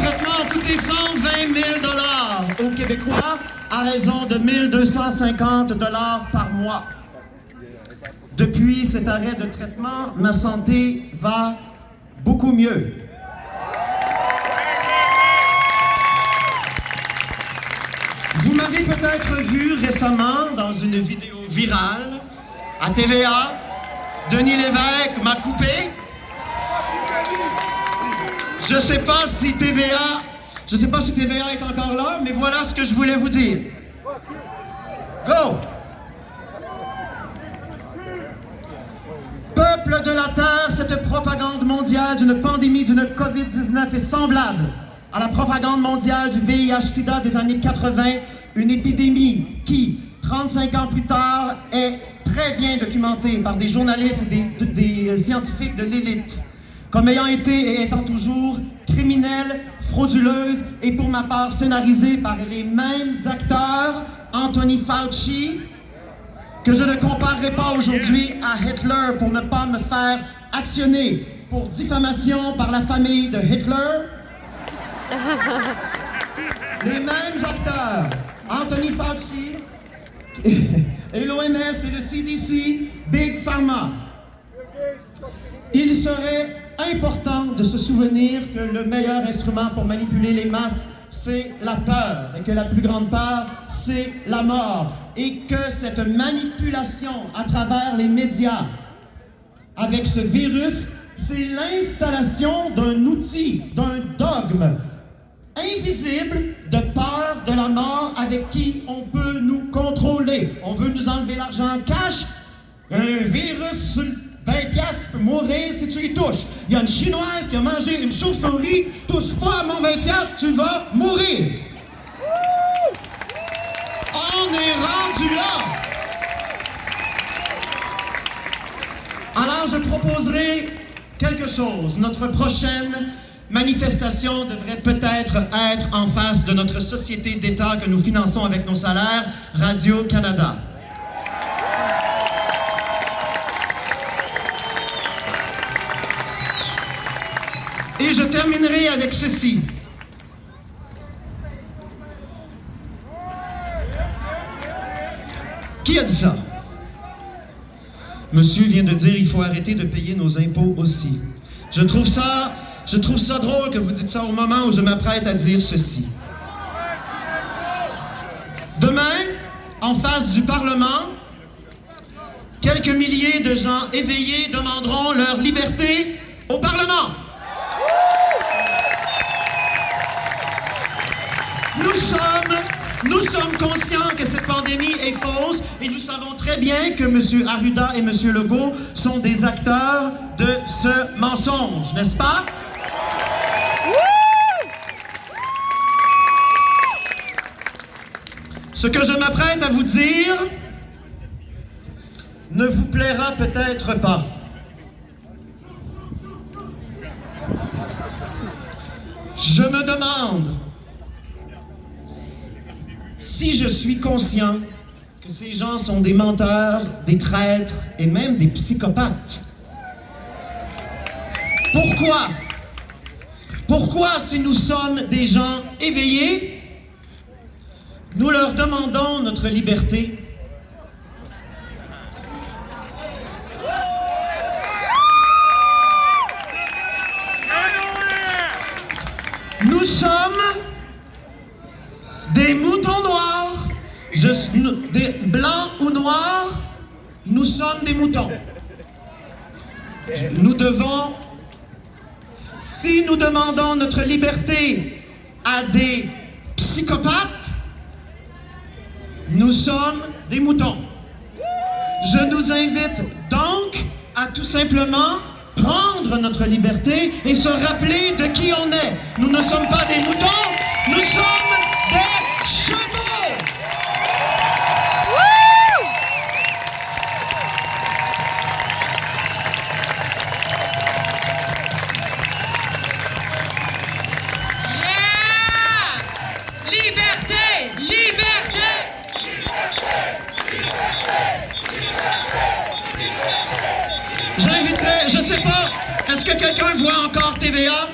traitements ont coûté 120 000 aux Québécois à raison de 1 250 $ par mois. Depuis cet arrêt de traitement, ma santé va beaucoup mieux. Vous m'avez peut-être vu récemment dans une vidéo virale à TVA. Denis Lévesque m'a coupé. Je ne sais pas si TVA est encore là, mais voilà ce que je voulais vous dire. Go! Peuple de la Terre, cette propagande mondiale d'une pandémie d'une COVID-19 est semblable à la propagande mondiale du VIH-Sida des années 80, une épidémie qui, 35 ans plus tard, est très bien documentée par des journalistes et des scientifiques de l'élite, comme ayant été et étant toujours criminelle, frauduleuse et pour ma part scénarisée par les mêmes acteurs, Anthony Fauci, que je ne comparerai pas aujourd'hui à Hitler pour ne pas me faire actionner pour diffamation par la famille de Hitler. Les mêmes acteurs, Anthony Fauci, et l'OMS et le CDC, Big Pharma. Il serait important de se souvenir que le meilleur instrument pour manipuler les masses, c'est la peur, et que la plus grande peur, c'est la mort, et que cette manipulation à travers les médias avec ce virus, c'est l'installation d'un outil, d'un dogme invisible de peur de la mort avec qui on peut nous contrôler. On veut nous enlever l'argent en cash. Un virus sur 20$, tu peux mourir si tu y touches. Il y a une Chinoise qui a mangé une chauve-souris. Touche pas à mon 20$, tu vas mourir. On est rendu là. Alors, je proposerai quelque chose. Notre prochaine manifestation devrait peut-être être en face de notre société d'État que nous finançons avec nos salaires, Radio-Canada. Et je terminerai avec ceci. Qui a dit ça? Monsieur vient de dire qu'il faut arrêter de payer nos impôts aussi. Je trouve ça drôle que vous dites ça au moment où je m'apprête à dire ceci. Demain, en face du Parlement, quelques milliers de gens éveillés demanderont leur liberté au Parlement. Nous sommes conscients que cette pandémie est fausse et nous savons très bien que M. Arruda et M. Legault sont des acteurs de ce mensonge, n'est-ce pas? Ce que je m'apprête à vous dire ne vous plaira peut-être pas. Je me demande si je suis conscient que ces gens sont des menteurs, des traîtres et même des psychopathes. Pourquoi? Pourquoi, si nous sommes des gens éveillés, nous leur demandons notre liberté? Nous sommes des moutons noirs, des blancs ou noirs, nous sommes des moutons. Nous devons, si nous demandons notre liberté à des psychopathes, nous sommes des moutons. Je nous invite donc à tout simplement prendre notre liberté et se rappeler de qui on est. Nous ne sommes pas des moutons, nous sommes des chevaux. J'inviterai, je sais pas, est-ce que quelqu'un voit encore TVA?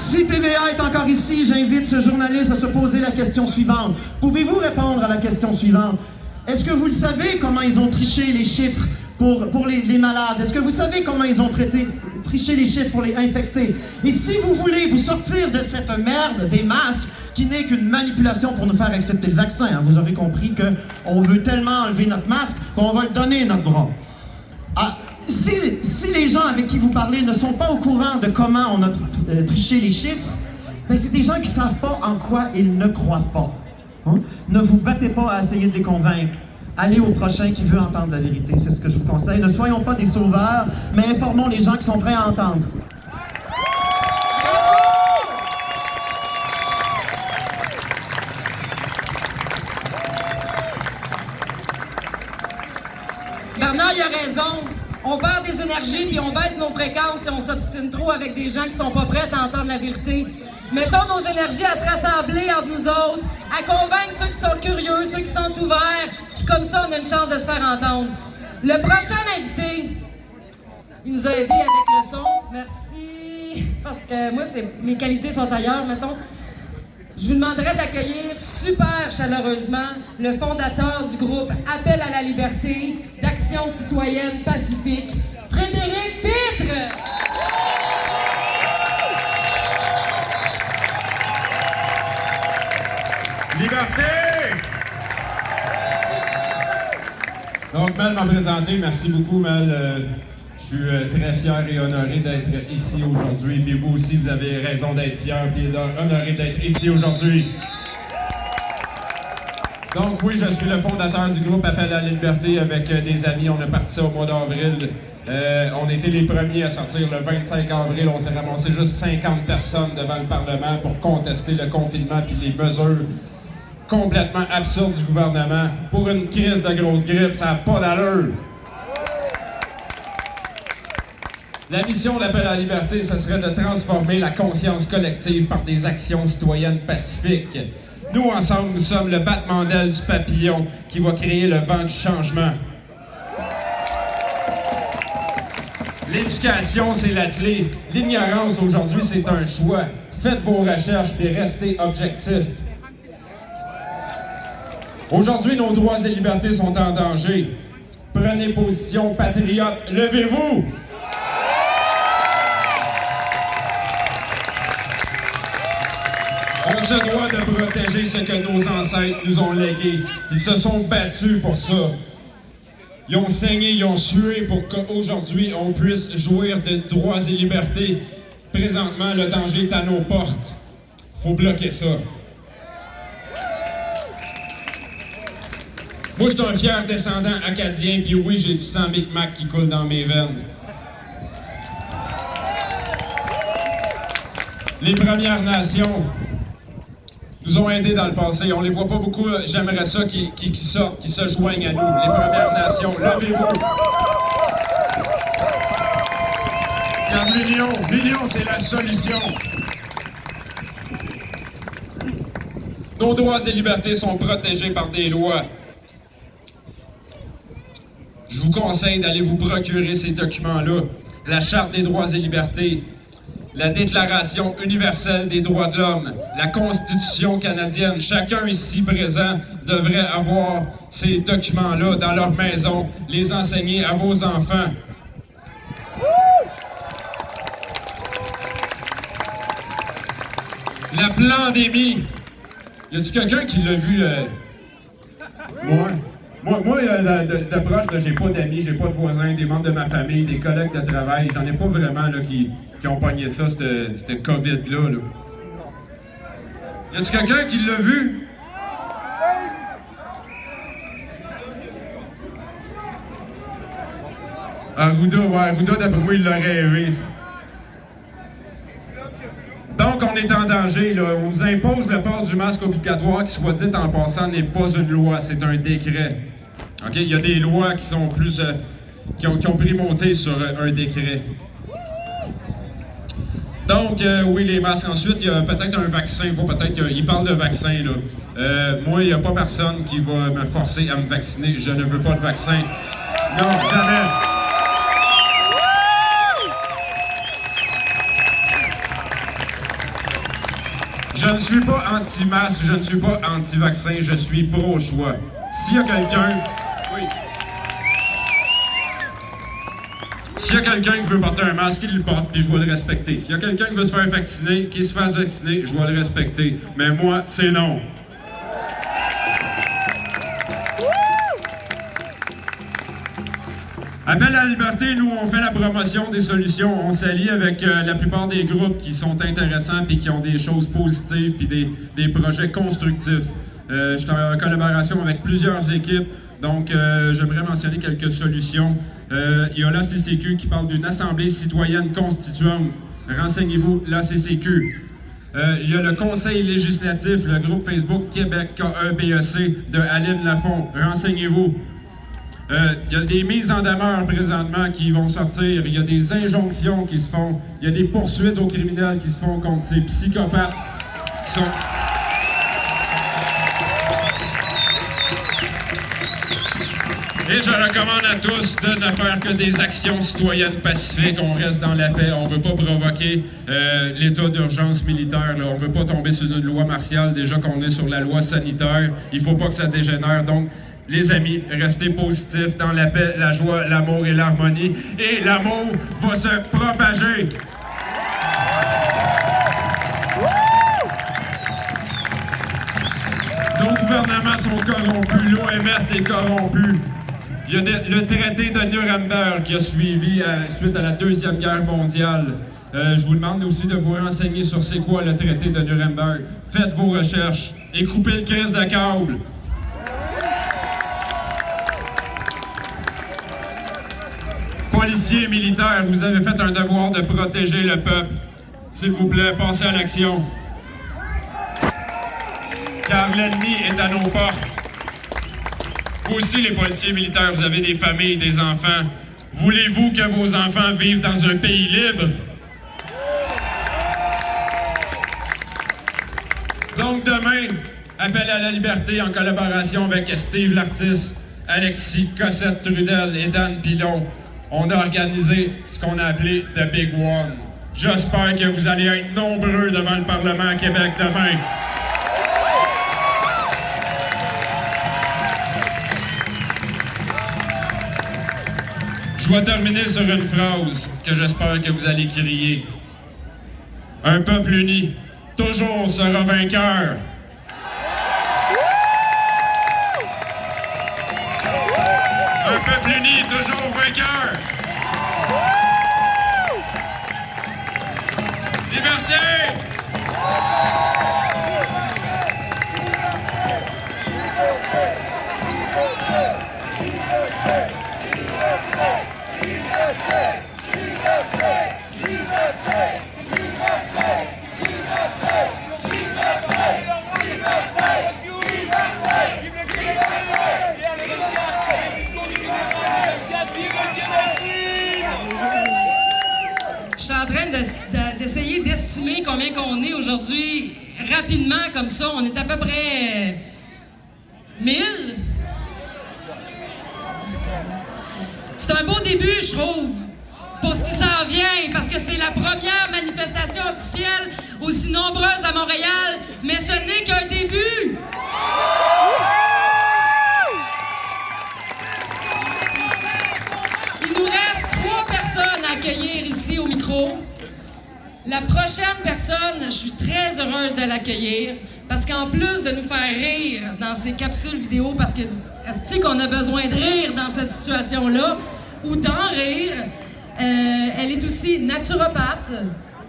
Si TVA est encore ici, j'invite ce journaliste à se poser la question suivante. Pouvez-vous répondre à la question suivante? Est-ce que vous le savez comment ils ont triché les chiffres pour les malades? Est-ce que vous savez comment ils ont triché les chiffres pour les infectés? Et si vous voulez vous sortir de cette merde des masques, qui n'est qu'une manipulation pour nous faire accepter le vaccin, hein, vous aurez compris qu'on veut tellement enlever notre masque qu'on va donner notre bras. Ah, si les gens avec qui vous parlez ne sont pas au courant de comment on a triché les chiffres, ben c'est des gens qui ne savent pas en quoi ils ne croient pas. Hein? Ne vous battez pas à essayer de les convaincre. Allez au prochain qui veut entendre la vérité, c'est ce que je vous conseille. Ne soyons pas des sauveurs, mais informons les gens qui sont prêts à entendre. Bernard, il a raison. On perd des énergies puis on baisse nos fréquences si on s'obstine trop avec des gens qui sont pas prêts à entendre la vérité. Mettons nos énergies à se rassembler entre nous autres, à convaincre ceux qui sont curieux, ceux qui sont ouverts, puis comme ça, on a une chance de se faire entendre. Le prochain invité, il nous a aidés avec le son. Merci. Parce que moi, mes qualités sont ailleurs, mettons. Je vous demanderais d'accueillir super chaleureusement le fondateur du groupe Appel à la liberté d'Action citoyenne pacifique, Frédéric Pitre! Liberté! Donc, Mel m'a présenté. Merci beaucoup, Mel. Je suis très fier et honoré d'être ici aujourd'hui. Puis vous aussi, vous avez raison d'être fier et honoré d'être ici aujourd'hui. Donc oui, je suis le fondateur du groupe Appel à la liberté avec des amis. On a parti ça au mois d'avril. On était les premiers à sortir le 25 avril. On s'est ramassé juste 50 personnes devant le Parlement pour contester le confinement puis les mesures complètement absurdes du gouvernement. Pour une crise de grosse grippe, ça n'a pas d'allure. La mission d'Appel à la liberté, ce serait de transformer la conscience collective par des actions citoyennes pacifiques. Nous, ensemble, nous sommes le battement d'aile du papillon qui va créer le vent du changement. L'éducation, c'est la clé. L'ignorance, aujourd'hui, c'est un choix. Faites vos recherches et restez objectifs. Aujourd'hui, nos droits et libertés sont en danger. Prenez position, patriotes. Levez-vous! On se doit de protéger ce que nos ancêtres nous ont légué. Ils se sont battus pour ça. Ils ont saigné, ils ont sué pour qu'aujourd'hui, on puisse jouir de droits et libertés. Présentement, le danger est à nos portes. Faut bloquer ça. Moi, je suis un fier descendant acadien, puis oui, j'ai du sang Micmac qui coule dans mes veines. Les Premières Nations nous ont aidés dans le passé. On les voit pas beaucoup. J'aimerais ça qu'ils sortent, qu'ils se joignent à nous. Les Premières Nations, levez-vous! Car l'union, c'est la solution. Nos droits et libertés sont protégés par des lois. Je vous conseille d'aller vous procurer ces documents-là. La Charte des droits et libertés, la Déclaration universelle des droits de l'homme, la Constitution canadienne. Chacun ici présent devrait avoir ces documents-là dans leur maison, les enseigner à vos enfants. La pandémie. Y a-tu quelqu'un qui l'a vu? Moi, de proche, j'ai pas d'amis, j'ai pas de voisins, des membres de ma famille, des collègues de travail. J'en ai pas vraiment là, qui ont pogné ça, cette COVID-là. Là. Y a-tu quelqu'un qui l'a vu? Ah, Arruda, d'après moi, il l'a rêvé. Donc, on est en danger, là. On nous impose le port du masque obligatoire qui, soit dit en passant, n'est pas une loi, c'est un décret. OK? Il y a des lois qui sont plus... qui ont primauté sur un décret. Donc, oui, les masques. Ensuite, il y a peut-être un vaccin. Il parle de vaccin, là. Moi, il n'y a pas personne qui va me forcer à me vacciner. Je ne veux pas de vaccin. Non, jamais. Je ne suis pas anti-masque, je ne suis pas anti-vaccin, je suis pro-choix. S'il y a quelqu'un... Oui. S'il y a quelqu'un qui veut porter un masque, il le porte, puis je vais le respecter. S'il y a quelqu'un qui veut se faire vacciner, qu'il se fasse vacciner, je vais le respecter. Mais moi, c'est non. Appel à la liberté, nous, on fait la promotion des solutions. On s'allie avec la plupart des groupes qui sont intéressants puis qui ont des choses positives puis des projets constructifs. Je suis en collaboration avec plusieurs équipes, donc j'aimerais mentionner quelques solutions. Il y a l'ACCQ qui parle d'une assemblée citoyenne constituante. Renseignez-vous, l'ACCQ. Il y a le Conseil législatif, le groupe Facebook Québec KEBEC de Aline Lafont. Renseignez-vous. Il y a des mises en demeure présentement qui vont sortir. Il y a des injonctions qui se font. Il y a des poursuites aux criminels qui se font contre ces psychopathes qui sont... Et je recommande à tous de ne faire que des actions citoyennes pacifiques. On reste dans la paix. On ne veut pas provoquer l'état d'urgence militaire. Là. On ne veut pas tomber sur une loi martiale. Déjà qu'on est sur la loi sanitaire, il ne faut pas que ça dégénère. Donc, les amis, restez positifs dans la paix, la joie, l'amour et l'harmonie. Et l'amour va se propager. Nos gouvernements sont corrompus. L'OMS est corrompu. Il y a le traité de Nuremberg qui a suivi suite à la Deuxième Guerre mondiale. Je vous demande aussi de vous renseigner sur c'est quoi le traité de Nuremberg. Faites vos recherches et coupez le crise de câble. Policiers et militaires, vous avez fait un devoir de protéger le peuple. S'il vous plaît, passez à l'action. Car l'ennemi est à nos portes. Vous aussi, les policiers et militaires, vous avez des familles, des enfants. Voulez-vous que vos enfants vivent dans un pays libre? Donc demain, appel à la liberté en collaboration avec Steve l'artiste, Alexis Cossette-Trudel et Dan Pilon. On a organisé ce qu'on a appelé The Big One. J'espère que vous allez être nombreux devant le Parlement à Québec demain. Je vais terminer sur une phrase que j'espère que vous allez crier. Un peuple uni toujours sera vainqueur. Un peuple uni toujours vainqueur. Liberté! Je suis en train d'essayer d'estimer combien qu'on est aujourd'hui, rapidement, comme ça. On est à peu près 1000. C'est un beau début, je trouve, pour ce qui s'en vient, parce que c'est la première manifestation officielle aussi nombreuse à Montréal, mais ce n'est qu'un début. Il nous reste 3 personnes à accueillir ici au micro. La prochaine personne, je suis très heureuse de l'accueillir, parce qu'en plus de nous faire rire dans ces capsules vidéo, parce que est-ce qu'on a besoin de rire dans cette situation-là, ou d'en rire, elle est aussi naturopathe,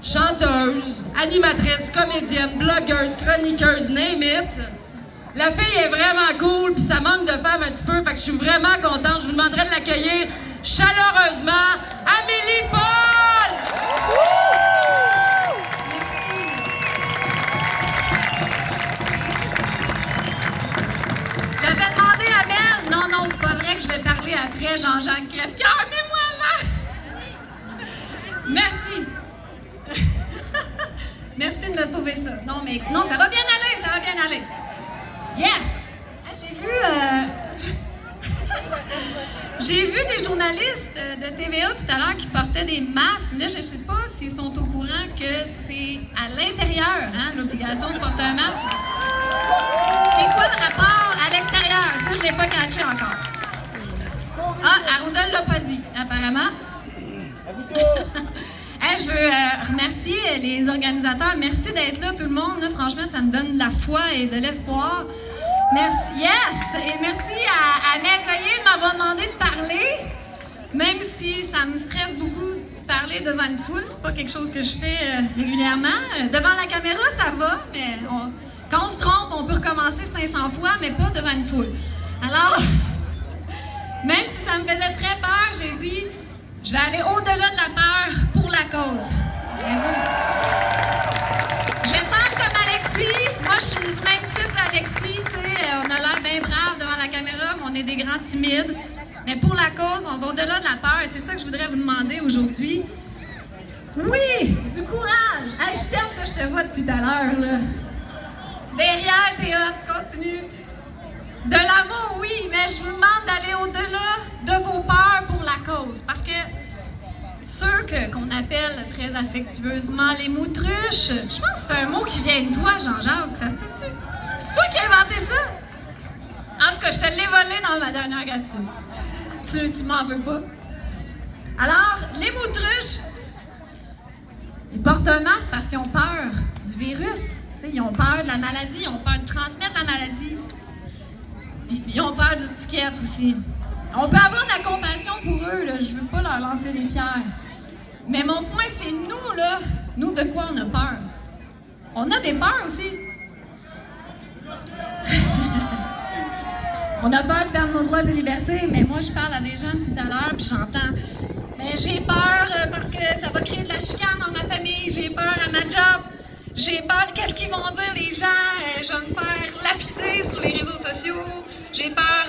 chanteuse, animatrice, comédienne, blogueuse, chroniqueuse, name it. La fille est vraiment cool, puis ça manque de femmes un petit peu, fait que je suis vraiment contente. Je vous demanderai de l'accueillir chaleureusement, Amélie Paul! J'avais demandé à Mel, non, c'est pas vrai que je vais parler après Jean-Jacques Crèvecoeur, mais moi avant! Merci! Merci de me sauver ça. Non, mais non, ça va bien aller, Yes! J'ai vu des journalistes de TVA tout à l'heure qui portaient des masques. Là, je sais pas s'ils sont au courant que c'est à l'intérieur l'extérieur, hein, l'obligation de porter un masque. C'est quoi le rapport à l'extérieur? Ça, je ne l'ai pas catché encore. Ah, Arruda ne l'a pas dit, apparemment. Hey, je veux remercier les organisateurs. Merci d'être là, tout le monde. Là, franchement, ça me donne de la foi et de l'espoir. Merci, yes! Et merci à Mel Goyer de m'avoir demandé de parler. Même si ça me stresse beaucoup de parler devant une foule, c'est pas quelque chose que je fais régulièrement. Devant la caméra, ça va, mais quand on se trompe, on peut recommencer 500 fois, mais pas devant une foule. Alors, même si ça me faisait très peur, j'ai dit, je vais aller au-delà de la peur pour la cause. Je vais faire comme Alexis. Moi, je suis du même type d'Alexis, tu sais. On a l'air bien brave devant la caméra, mais on est des grands timides. Mais pour la cause, on va au-delà de la peur. Et c'est ça que je voudrais vous demander aujourd'hui. Oui, du courage. Hey, je t'aime que je te vois depuis tout à l'heure, là. Derrière, t'es hot, continue. De l'amour, oui, mais je vous demande d'aller au-delà de vos peurs pour la cause. Parce que ceux qu'on appelle très affectueusement les moutruches, je pense que c'est un mot qui vient de toi, Jean-Jacques. Ça se peut-tu? C'est toi qui as inventé ça? En tout cas, je te l'ai volé dans ma dernière capsule. Tu m'en veux pas. Alors, les moutruches, ils portent un masque parce qu'ils ont peur du virus. T'sais, ils ont peur de la maladie, ils ont peur de transmettre la maladie. Ils ont peur du ticket aussi. On peut avoir de la compassion pour eux, là. Je veux pas leur lancer des pierres. Mais mon point, c'est nous, là. Nous, de quoi on a peur? On a des peurs aussi. On a peur de perdre nos droits et libertés, mais moi, je parle à des gens depuis tout à l'heure, puis j'entends. Mais j'ai peur parce que ça va créer de la chicane dans ma famille. J'ai peur à ma job. J'ai peur de qu'est-ce qu'ils vont dire les gens. Je vais me faire lapider sur les réseaux sociaux. J'ai peur.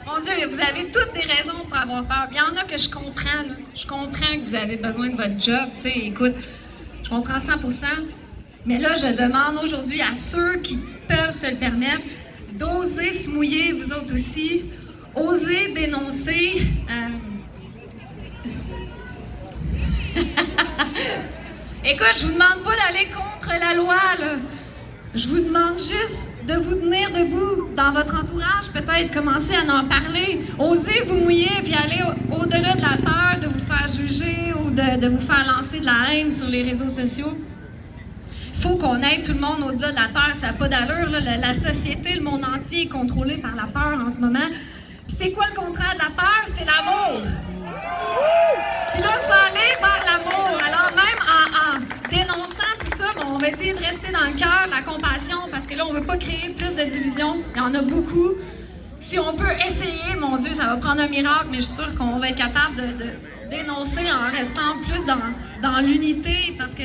Mon Dieu, vous avez toutes des raisons pour avoir peur. Il y en a que je comprends. Là. Je comprends que vous avez besoin de votre job. Tu sais, écoute, je comprends 100%. Mais là, je demande aujourd'hui à ceux qui peuvent se le permettre d'oser se mouiller, vous autres aussi. Oser dénoncer. Écoute, je vous demande pas d'aller contre la loi, là. Je vous demande juste de vous tenir debout dans votre entourage, peut-être commencer à en parler. Osez vous mouiller puis aller au-delà de la peur de vous faire juger ou de vous faire lancer de la haine sur les réseaux sociaux. Il faut qu'on aide tout le monde au-delà de la peur. Ça n'a pas d'allure, là. La société, le monde entier est contrôlé par la peur en ce moment. Puis c'est quoi le contraire de la peur? C'est l'amour. Puis là, il faut aller vers l'amour. Alors même en dénonçant tout ça, bon, on va essayer de rester dans le cœur, la compassion, parce que là, on ne veut pas créer plus de divisions. Il y en a beaucoup. Si on peut essayer, mon Dieu, ça va prendre un miracle, mais je suis sûre qu'on va être capable de dénoncer en restant plus dans l'unité, parce que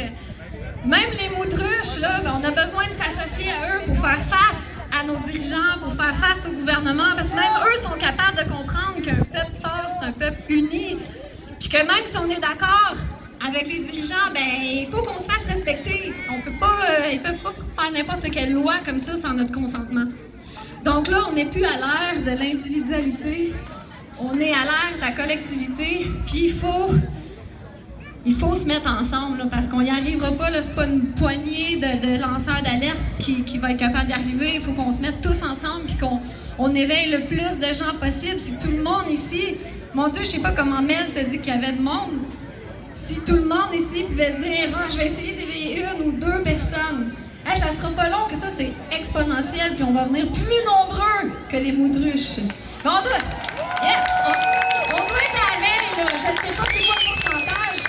même les moutruches, là, ben, on a besoin de s'associer à eux pour faire face à nos dirigeants, pour faire face au gouvernement, parce que même eux sont capables de comprendre qu'un peuple fort, c'est un peuple uni, puis que même si on est d'accord avec les dirigeants, ben il faut qu'on se fasse respecter. On peut pas, ils peuvent pas faire n'importe quelle loi comme ça sans notre consentement. Donc là, on n'est plus à l'ère de l'individualité, on est à l'ère de la collectivité, puis il faut se mettre ensemble, là, parce qu'on n'y arrivera pas, là, c'est pas une poignée de lanceurs d'alerte qui va être capable d'y arriver. Il faut qu'on se mette tous ensemble puis qu'on éveille le plus de gens possible. Si tout le monde ici, mon Dieu, je sais pas comment Mel t'a dit qu'il y avait de monde. Si tout le monde ici pouvait se dire, ah, je vais essayer d'éveiller une ou deux personnes, hey, ça sera pas long que ça, c'est exponentiel, puis on va venir plus nombreux que les moutruches. Mais on doit, yes, on doit être à la veille, là. Je sais pas c'est quoi le pourcentage.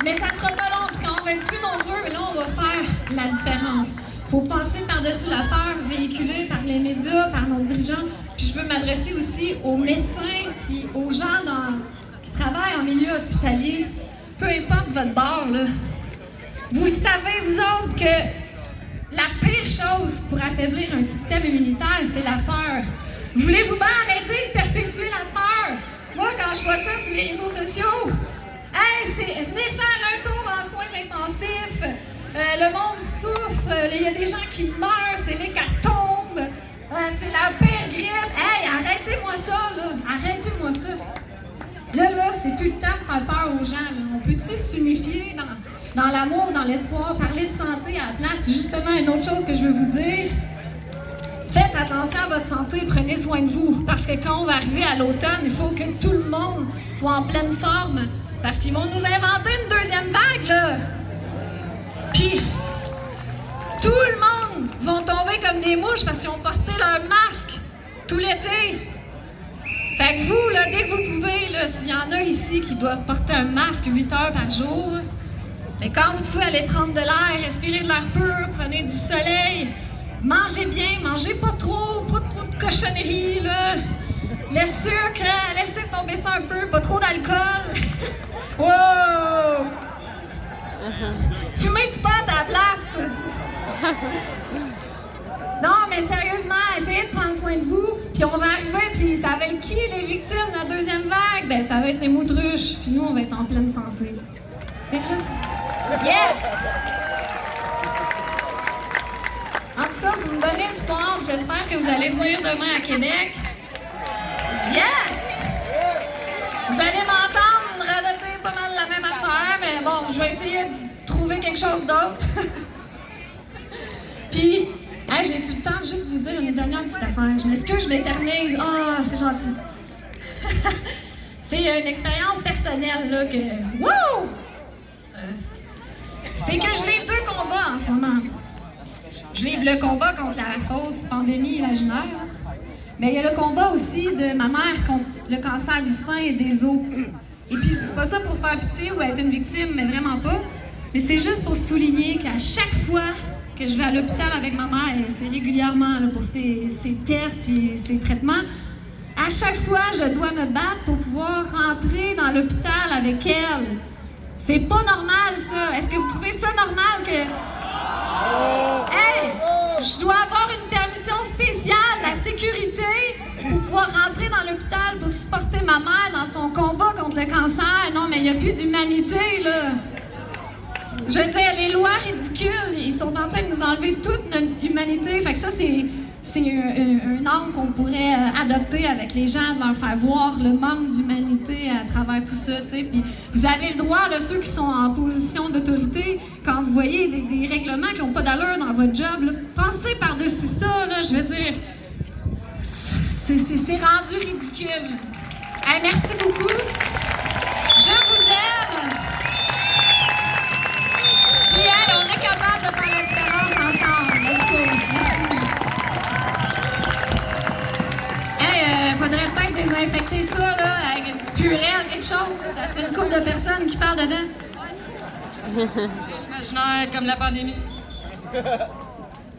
Mais ça sera pas long, puis quand on va être plus nombreux, là, on va faire la différence. Il faut passer par-dessus la peur véhiculée par les médias, par nos dirigeants. Puis je veux m'adresser aussi aux médecins, puis aux gens qui travaillent en milieu hospitalier. Peu importe votre bord, là. Vous savez, vous autres, que la pire chose pour affaiblir un système immunitaire, c'est la peur. Voulez-vous bien arrêter de perpétuer la peur? Moi, quand je vois ça sur les réseaux sociaux, hey, venez faire un tour en soins intensifs. Le monde souffre. Il y a des gens qui meurent. C'est l'hécatombe. C'est la pire grippe. Hey, arrêtez-moi ça, là. Arrêtez-moi ça. Là, c'est plus le temps de faire peur aux gens. Là. On peut-tu s'unifier dans l'amour, dans l'espoir, parler de santé à la place? C'est justement une autre chose que je veux vous dire. Faites attention à votre santé, prenez soin de vous. Parce que quand on va arriver à l'automne, il faut que tout le monde soit en pleine forme. Parce qu'ils vont nous inventer une deuxième vague, là. Puis, tout le monde vont tomber comme des mouches parce qu'ils ont porté leur masque tout l'été. Fait que vous, là, dès que vous pouvez, là, s'il y en a ici qui doivent porter un masque 8 heures par jour, mais quand vous pouvez aller prendre de l'air, respirer de l'air pur, prenez du soleil, mangez bien, mangez pas trop de cochonneries, là. Le sucre, laissez tomber ça un peu, pas trop d'alcool. Wow! Fumez du pot à la place. Non, mais sérieusement, essayez de prendre soin de vous, puis on va arriver, puis ça va être qui les victimes de la deuxième vague? Ben, ça va être les moutruches, puis nous, on va être en pleine santé. C'est juste... Yes! En tout cas, vous me donnez du sport, j'espère que vous allez venir demain à Québec. Yes! Vous allez m'entendre radoter pas mal la même affaire, mais bon, je vais essayer de trouver quelque chose d'autre. Puis... Hey, j'ai-tu le temps de juste vous dire une dernière petite affaire? Je m'excuse, je m'éternise. Ah, c'est gentil. C'est une expérience personnelle, là, que... Wouh! C'est que je livre 2 combats en ce moment. Je livre le combat contre la fausse pandémie imaginaire. Mais il y a le combat aussi de ma mère contre le cancer du sein et des os. Et puis, je dis pas ça pour faire pitié ou être une victime, mais vraiment pas. Mais c'est juste pour souligner qu'à chaque fois que je vais à l'hôpital avec ma mère, et c'est régulièrement là, pour ses tests et ses traitements, à chaque fois, je dois me battre pour pouvoir rentrer dans l'hôpital avec elle. C'est pas normal, ça. Est-ce que vous trouvez ça normal que... Hey! Je dois avoir une permission spéciale de la sécurité pour pouvoir rentrer dans l'hôpital pour supporter ma mère dans son combat contre le cancer. Non, mais il n'y a plus d'humanité, là. Je veux dire, les lois ridicules, ils sont en train de nous enlever toute notre humanité. Fait que ça, c'est un angle qu'on pourrait adopter avec les gens, de leur faire voir le manque d'humanité à travers tout ça, tu sais. Puis vous avez le droit, là, ceux qui sont en position d'autorité, quand vous voyez des règlements qui n'ont pas d'allure dans votre job, là, pensez par-dessus ça, là, je veux dire, c'est rendu ridicule. Hey, merci beaucoup. Je vous aime. Puis, hey, on est capable de faire la différence ensemble. Let's go. Hey, faudrait peut-être désinfecter ça, là, avec un petit purée, quelque chose. Ça fait une couple de personnes qui parlent dedans. Imaginaire comme la pandémie.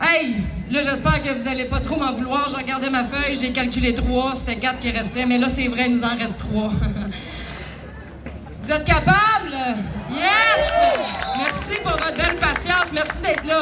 Hey, là, j'espère que vous allez pas trop m'en vouloir. J'ai regardé ma feuille, j'ai calculé 3, c'était 4 qui restaient, mais là, c'est vrai, il nous en reste 3. Vous êtes capables? Yes! Merci pour votre belle patience. Merci d'être là.